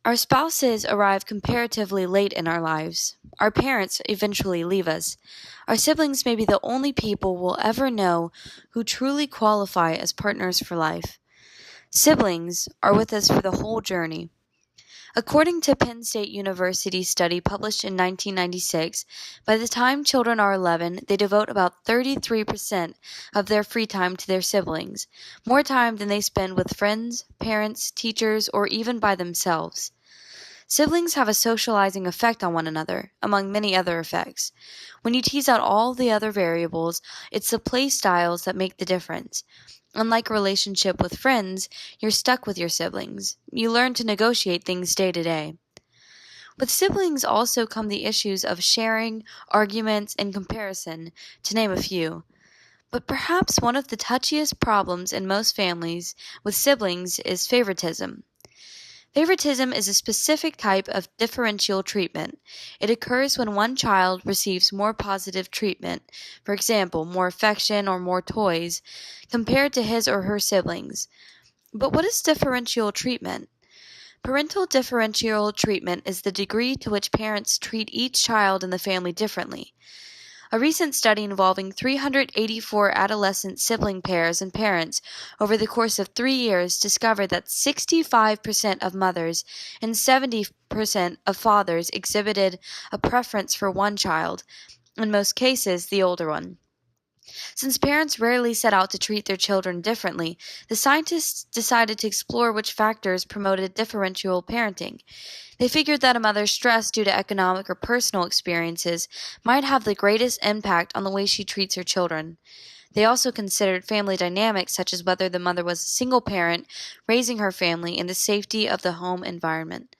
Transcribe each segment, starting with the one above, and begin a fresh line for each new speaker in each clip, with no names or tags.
Our spouses arrive comparatively late in our lives. Our parents eventually leave us. Our siblings may be the only people we'll ever know who truly qualify as partners for life. Siblings are with us for the whole journey. According to Penn State University study published in 1996, by the time children are 11, they devote about 33% of their free time to their siblings, more time than they spend with friends, parents, teachers, or even by themselves. Siblings have a socializing effect on one another, among many other effects. When you tease out all the other variables, it's the play styles that make the difference. Unlike a relationship with friends, you're stuck with your siblings. You learn to negotiate things day to day. With siblings also come the issues of sharing, arguments, and comparison, to name a few. But perhaps one of the touchiest problems in most families with siblings is favoritism. Favoritism is a specific type of differential treatment. It occurs when one child receives more positive treatment, for example, more affection or more toys, compared to his or her siblings. But what is differential treatment? Parental differential treatment is the degree to which parents treat each child in the family differently. A recent study involving 384 adolescent sibling pairs and parents over the course of 3 years discovered that 65% of mothers and 70% of fathers exhibited a preference for one child, in most cases the older one. Since parents rarely set out to treat their children differently, the scientists decided to explore which factors promoted differential parenting. They figured that a mother's stress due to economic or personal experiences might have the greatest impact on the way she treats her children. They also considered family dynamics such as whether the mother was a single parent raising her family in the safety of the home environment.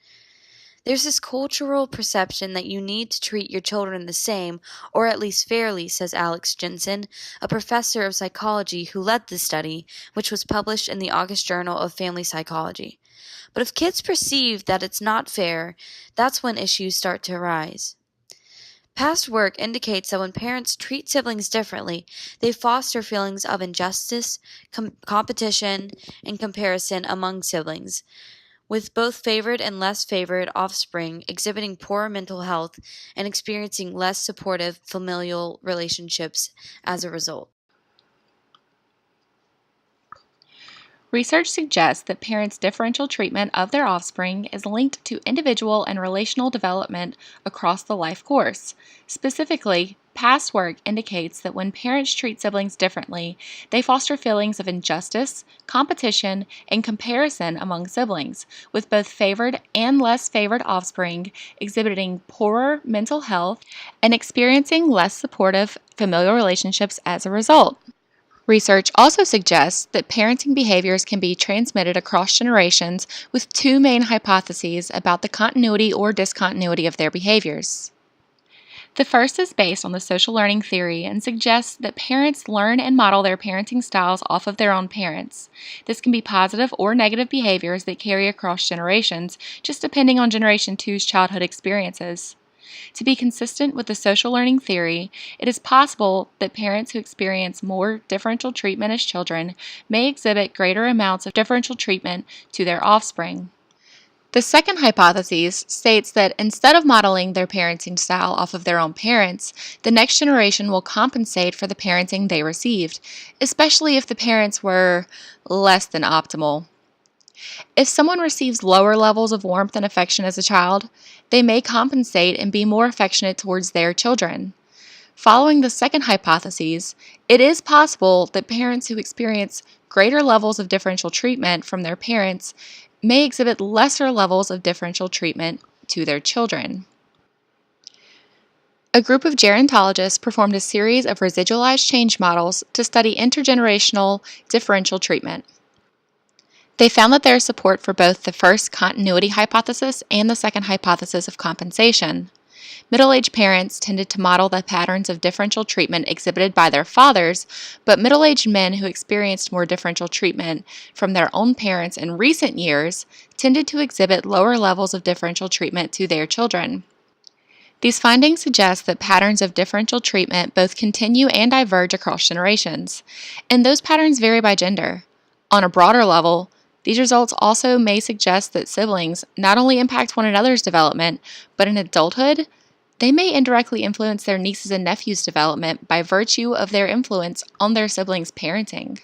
There's this cultural perception that you need to treat your children the same, or at least fairly, says Alex Jensen, a professor of psychology who led the study, which was published in the August Journal of Family Psychology. But if kids perceive that it's not fair, that's when issues start to arise. Past work indicates that when parents treat siblings differently, they foster feelings of injustice, competition, and comparison among siblings, with both favored and less favored offspring exhibiting poorer mental health and experiencing less supportive familial relationships as a result.
Research suggests that parents' differential treatment of their offspring is linked to individual and relational development across the life course. Specifically, past work indicates that when parents treat siblings differently, they foster feelings of injustice, competition, and comparison among siblings, with both favored and less favored offspring exhibiting poorer mental health and experiencing less supportive familial relationships as a result. Research also suggests that parenting behaviors can be transmitted across generations with two main hypotheses about the continuity or discontinuity of their behaviors. The first is based on the social learning theory and suggests that parents learn and model their parenting styles off of their own parents. This can be positive or negative behaviors that carry across generations, just depending on Generation 2's childhood experiences. To be consistent with the social learning theory, it is possible that parents who experience more differential treatment as children may exhibit greater amounts of differential treatment to their offspring. The second hypothesis states that instead of modeling their parenting style off of their own parents, the next generation will compensate for the parenting they received, especially if the parents were less than optimal. If someone receives lower levels of warmth and affection as a child, they may compensate and be more affectionate towards their children. Following the second hypothesis, it is possible that parents who experience greater levels of differential treatment from their parents may exhibit lesser levels of differential treatment to their children. A group of gerontologists performed a series of residualized change models to study intergenerational differential treatment. They found that there is support for both the first continuity hypothesis and the second hypothesis of compensation. Middle-aged parents tended to model the patterns of differential treatment exhibited by their fathers, but middle-aged men who experienced more differential treatment from their own parents in recent years tended to exhibit lower levels of differential treatment to their children. These findings suggest that patterns of differential treatment both continue and diverge across generations, and those patterns vary by gender. On a broader level, These results also may suggest that siblings not only impact one another's development, but in adulthood, they may indirectly influence their nieces and nephews' development by virtue of their influence on their siblings' parenting.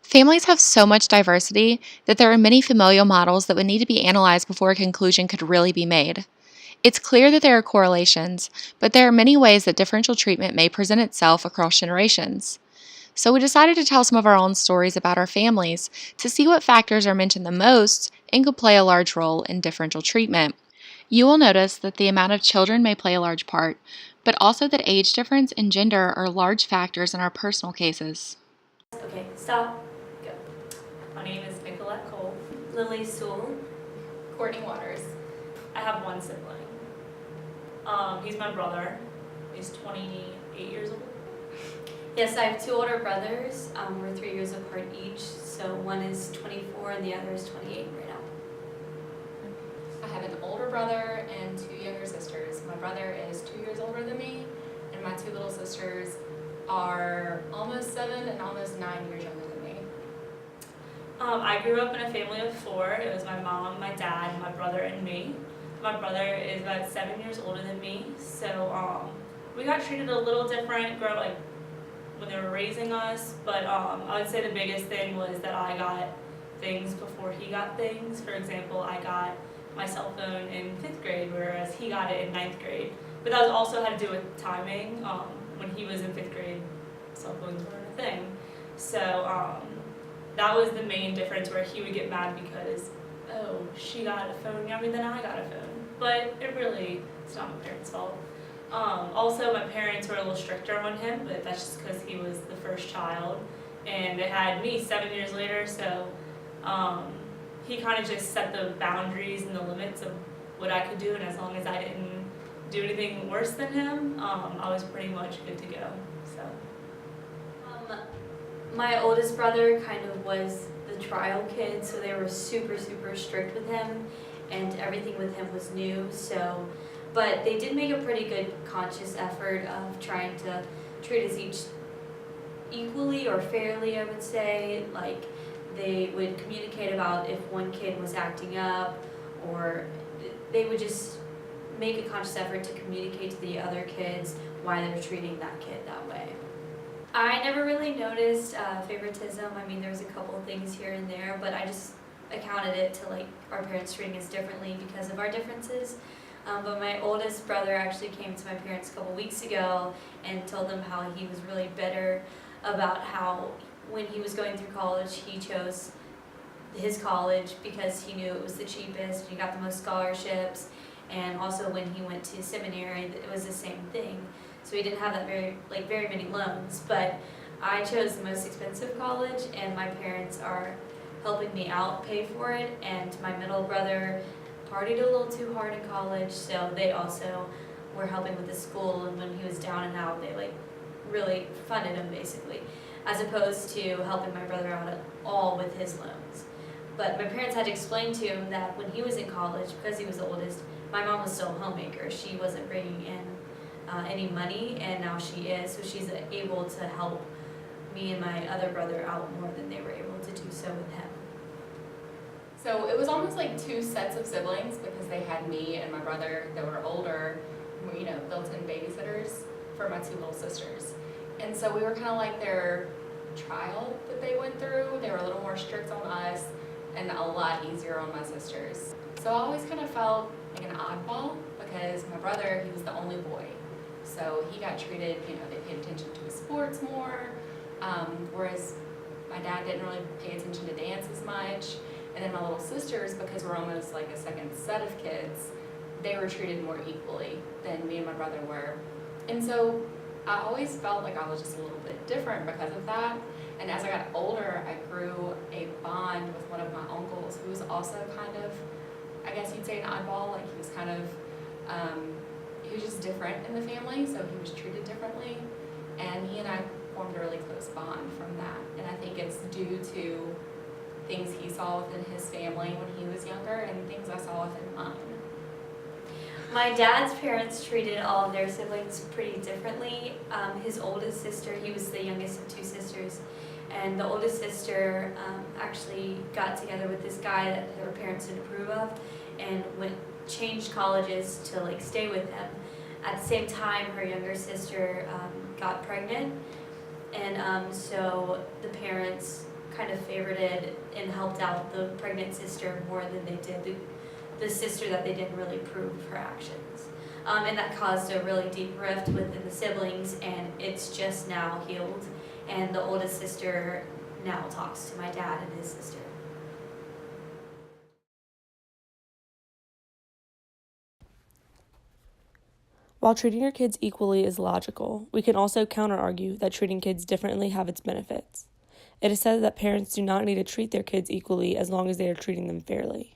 Families have so much diversity that there are many familial models that would need to be analyzed before a conclusion could really be made. It's clear that there are correlations, but there are many ways that differential treatment may present itself across generations. So we decided to tell some of our own stories about our families to see what factors are mentioned the most and could play a large role in differential treatment. You will notice that the amount of children may play a large part, but also that age difference and gender are large factors in our personal cases.
Okay, stop. Go.
My name is Nicolette Koll.
Lily Sewell.
Courtney Waters.
I have one sibling. He's my brother. He's 28 years old.
Yes, I have two older brothers. We're 3 years apart each, so one is 24 and the other is 28 right now.
I have an older brother and two younger sisters. My brother is 2 years older than me, and my two little sisters are almost 7 and almost 9 years younger than me.
I grew up in a family of 4. It was my mom, my dad, my brother, and me. My brother is about 7 years older than me, so we got treated a little different when they were raising us, but I would say the biggest thing was that I got things before he got things. For example, I got my cell phone in 5th grade, whereas he got it in 9th grade. But that also had to do with timing. When he was in 5th grade, cell phones weren't a thing. So that was the main difference, where he would get mad because, oh, she got a phone younger than I got a phone. But it's not my parents' fault. Also, my parents were a little stricter on him, but that's just because he was the first child. And they had me 7 years later, so he kind of just set the boundaries and the limits of what I could do, and as long as I didn't do anything worse than him, I was pretty much good to go. So,
my oldest brother kind of was the trial kid, so they were super, super strict with him, and everything with him was new. But they did make a pretty good conscious effort of trying to treat us each equally or fairly, I would say. Like, they would communicate about if one kid was acting up, or they would just make a conscious effort to communicate to the other kids why they're treating that kid that way. I never really noticed favoritism. I mean, there was a couple things here and there, but I just accounted it to our parents treating us differently because of our differences. But my oldest brother actually came to my parents a couple weeks ago and told them how he was really bitter about how when he was going through college, he chose his college because he knew it was the cheapest, and he got the most scholarships, and also when he went to seminary, it was the same thing. So he didn't have that very many loans, but I chose the most expensive college, and my parents are helping me out pay for it, and my middle brother partied a little too hard in college, so they also were helping with the school, and when he was down and out, they really funded him basically, as opposed to helping my brother out at all with his loans. But my parents had to explain to him that when he was in college, because he was the oldest, my mom was still a homemaker. She wasn't bringing in any money, and now she is, so she's able to help me and my other brother out more than they were able to do so with him.
So it was almost like two sets of siblings, because they had me and my brother that were older, built-in babysitters for my two little sisters. And so we were kind of like their child that they went through. They were a little more strict on us and a lot easier on my sisters. So I always kind of felt like an oddball, because my brother, he was the only boy. So he got treated, they paid attention to his sports more, whereas my dad didn't really pay attention to dance as much. And then my little sisters, because we're almost like a second set of kids, they were treated more equally than me and my brother were. And so I always felt like I was just a little bit different because of that. And as I got older, I grew a bond with one of my uncles, who was also kind of, I guess you'd say, an oddball. Like, he was kind of, he was just different in the family, so he was treated differently. And he and I formed a really close bond from that. And I think it's due to things he saw within his family when he was younger and things I saw within mine.
My dad's parents treated all of their siblings pretty differently. His oldest sister, he was the youngest of two sisters, And the oldest sister actually got together with this guy that her parents didn't approve of, and changed colleges to like stay with him. At the same time, her younger sister got pregnant, and so the parents kind of favorited and helped out the pregnant sister more than they did the sister that they didn't really approve of her actions. And that caused a really deep rift within the siblings, and it's just now healed. And the oldest sister now talks to my dad and his sister.
While treating your kids equally is logical, we can also counter-argue that treating kids differently have its benefits. It is said that parents do not need to treat their kids equally as long as they are treating them fairly.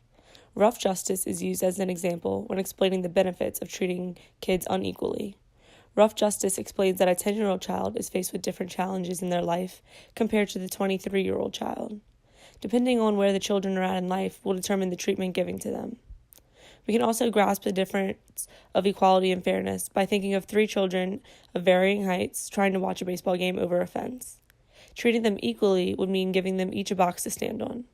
Rough justice is used as an example when explaining the benefits of treating kids unequally. Rough justice explains that a 10-year-old child is faced with different challenges in their life compared to the 23-year-old child. Depending on where the children are at in life will determine the treatment given to them. We can also grasp the difference of equality and fairness by thinking of 3 children of varying heights trying to watch a baseball game over a fence. Treating them equally would mean giving them each a box to stand on,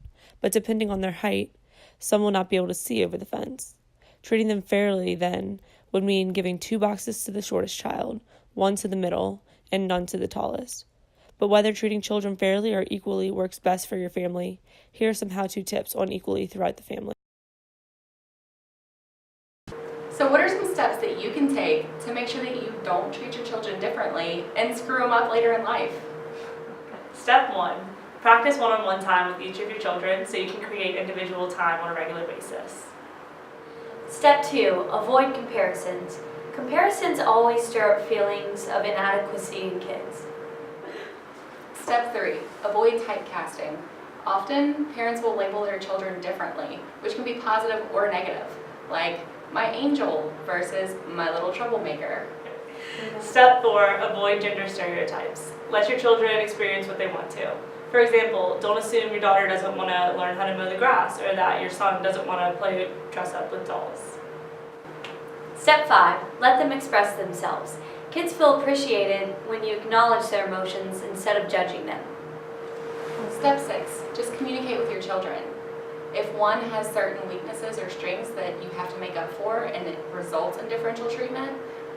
but depending on their height, some will not be able to see over the fence. Treating them fairly, then, would mean giving 2 boxes to the shortest child, 1 to the middle, and none to the tallest. But whether treating children fairly or equally works best for your family, here are some how-to tips on equally throughout the family.
So what are some steps that you can take to make sure that you don't treat your children differently and screw them up later in life?
Step 1, practice one-on-one time with each of your children so you can create individual time on a regular basis.
Step 2, avoid comparisons. Comparisons always stir up feelings of inadequacy in kids.
Step 3, avoid typecasting. Often, parents will label their children differently, which can be positive or negative, like my angel versus my little troublemaker.
Step 4, avoid gender stereotypes. Let your children experience what they want to. For example, don't assume your daughter doesn't want to learn how to mow the grass or that your son doesn't want to play dress up with dolls.
Step 5, let them express themselves. Kids feel appreciated when you acknowledge their emotions instead of judging them.
Step 6, just communicate with your children. If one has certain weaknesses or strengths that you have to make up for and it results in differential treatment,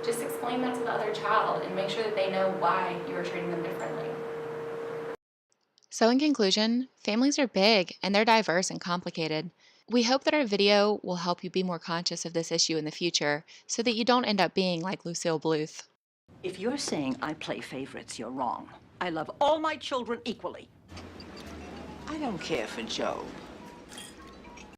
just explain that to the other child and make sure that they know why you are treating them differently.
So in conclusion, families are big and they're diverse and complicated. We hope that our video will help you be more conscious of this issue in the future so that you don't end up being like Lucille Bluth.
If you're saying I play favorites, you're wrong. I love all my children equally.
I don't care for Joe.